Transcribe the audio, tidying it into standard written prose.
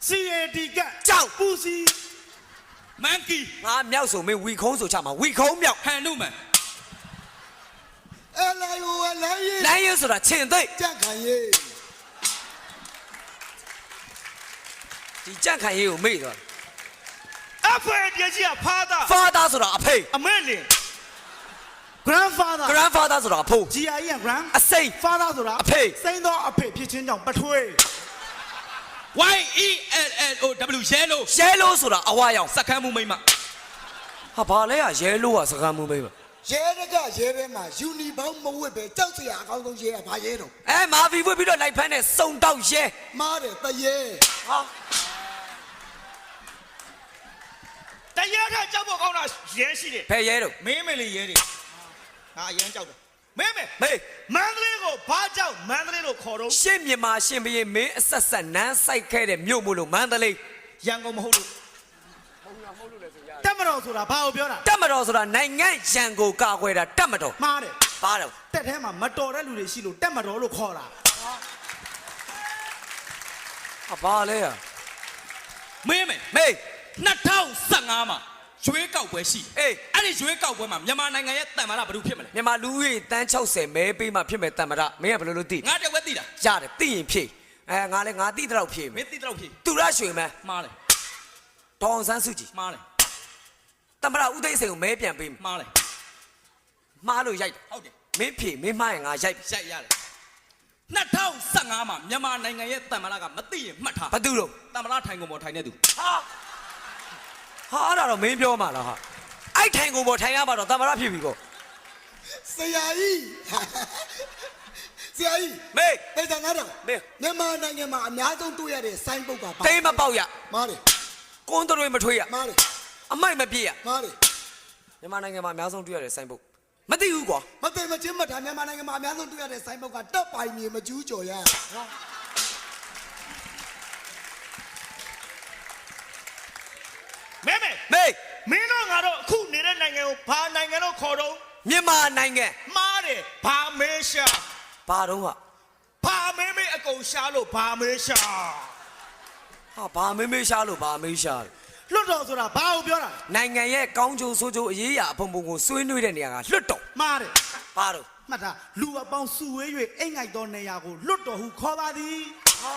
CAD ကကြောက် ပူစီမန်ကီ ငါမြောက်ဆိုမင်းဝီခုံးဆိုချမှာဝီခုံးမြောက် ဟန်နုမန် အလာယိုလိုင်းရေး လိုင်းရဲဆိုတာခြင်သိပ် ကြက်ခံရေး ဒီကြန့်ခံရေးကိုမေ့သွား အဖေပြကြီးကဖားသား father ဆိုတာအဖေ အမေလင် grandfather grandfather ဆိုတာအဖိုး GIE grand အစိမ့် father ဆိုတာ အဖေ စိမ့်သောအဖေဖြစ်ချင်းကြောင့်ပထွေး YELLOW yellow ရဲလို့ဆိုတာအဝါရောင် စကမ်းမှုမိမ့်မ ဟာဘာလဲอ่ะရဲလို့อ่ะစကားမှုမေးပါ ရဲတကရဲထဲမှာယူနီဘောင်းမဝတ်ပဲကြောက်စရာအကောင်းဆုံးရဲကဘာရဲတော့ မာဖီဝစ်ပြီးတော့လိုက်ဖမ်းတဲ့စုံတောက်ရဲ မားတယ်တရဲ ဟာ တရားထကြောက်ဖို့ကောင်းတာရဲရှိတယ် ဖဲရဲတော့ မင်းမလေးရဲတယ်ငါအရန်ကြောက်တယ်မင်းမေ မေး မန္တလေးကိုဘာကြောက်မန္တလေးလို့ခေါ်တော့ ရှင့်မြန်မာရှင်ဘရင်မင်းအဆက်ဆက်နန်းဆိုင်ခဲ့တဲ့မြို့မို့လို့မန္တလေး ရန်ကုန်မဟုတ်လို့ တက်မတော်ဆိုတာဘာကိုပြောတာ တက်မတော်ဆိုတာနိုင်ငံရန်ကိုကာကွယ်တာတက်မတော် မားတယ် ပါတော့ တက်ထဲမှာမတော်တဲ့လူတွေရှိလို့တက်မတော်လို့ခေါ်တာ ဟာဘာလဲอ่ะ မင်းမေ မေး 2015မှာရွေးကောက်ပွဲရှိ အေး အဲ့ဒီရွေးကောက်ပွဲမှာမြန်မာနိုင်ငံရဲ့တန်မာရဘယ်သူဖြစ်မလဲ မြန်မာလူဦးရေတန်း60မဲပေးမှဖြစ်မဲ့တမ္မရမင်းကဘယ်လိုလုပ်သိ ငါတဝက်သိတာ ရတယ်သိရင်ဖြည့်ငါလည်းငါသိတော့ဖြည့် မ မယ် င်းသိတော့ဖြစ် သူရရွှေမဲ မှားတယ် ဒေါအောင်ဆန်းစုကြည် မှားတယ် တမ္မရဦးသိန်းစိန်ကိုမဲပြန်ပေးမယ် မှားတယ် မှားလို့ရိုက်တယ် ဟုတ်တယ် မင်းဖြည့်မင်းမှားရင်ငါရိုက် ရိုက်ရတယ်2015မှာမြန်မာနိုင်ငံရဲ့တန်မာရကမသိရင်မှတ်ထား ဘာတူလို့ တန်မာရထိုင်ကုန်ပေါ်ထိုင်နေသူ ဟာအဲ့ဒါတော့မင်းပြောမှာလားဟာအဲ့ထိုင်ကုန်ပေါ်ထိုင်ရမှာတော့တမ္မရဖြစ်ပြီကော ဆရာကြီးဆရာကြီး မေး တေချာနာတော့ မေး မြန်မာနိုင်ငံမှာအများဆုံးတွေ့ရတဲ့ဆိုင်းပုတ်ကဘာ တိမ်မပေါက်ရ မားတယ် ကွန်းတွေမထွေးရ မားတယ် အမိုက်မပြေးရ မားတယ် မြန်မာနိုင်ငံမှာအများဆုံးတွေ့ရတဲ့ဆိုင်ပုတ်မသိဘူးကွာ မသိမချင်းမထားမြန်မာနိုင်ငံမှာအများဆုံးတွေ့ရတဲ့ဆိုင်းပုတ်ကတက်ပိုင်မြေမကျူးကျော်ရ မဲမဲ မေး မင်းတို့ငါတို့အခုနေတဲ့နိုင်ငံကိုဘာနိုင်ငံလို့ခေါ်တော့ မြန်မာနိုင်ငံ မှားတယ်ဘာမေးရှာ ဘာတော့ဟာ ဘာမေးမေးအကုန်ရှာလို့ဘာမေးရှာ ဟာဘာမေးမေးရှားလို့ဘာမေးရှားလို့ လွတ်တော်ဆိုတာဘာကိုပြောတာ နိုင်ငံရဲ့ကောင်းကျိုးဆိုးကျိုးအရေးအရာအဖုံဖုံကိုဆွေးနွေးတဲ့နေရာကလွတ်တော် မားတယ် ဘာတော့ မှတ်ထားလူအပေါင်းစုဝေး၍အိမ်ငိုက်သောနေရာကိုလွတ်တော်ဟုခေါ်ပါသည် ဟာ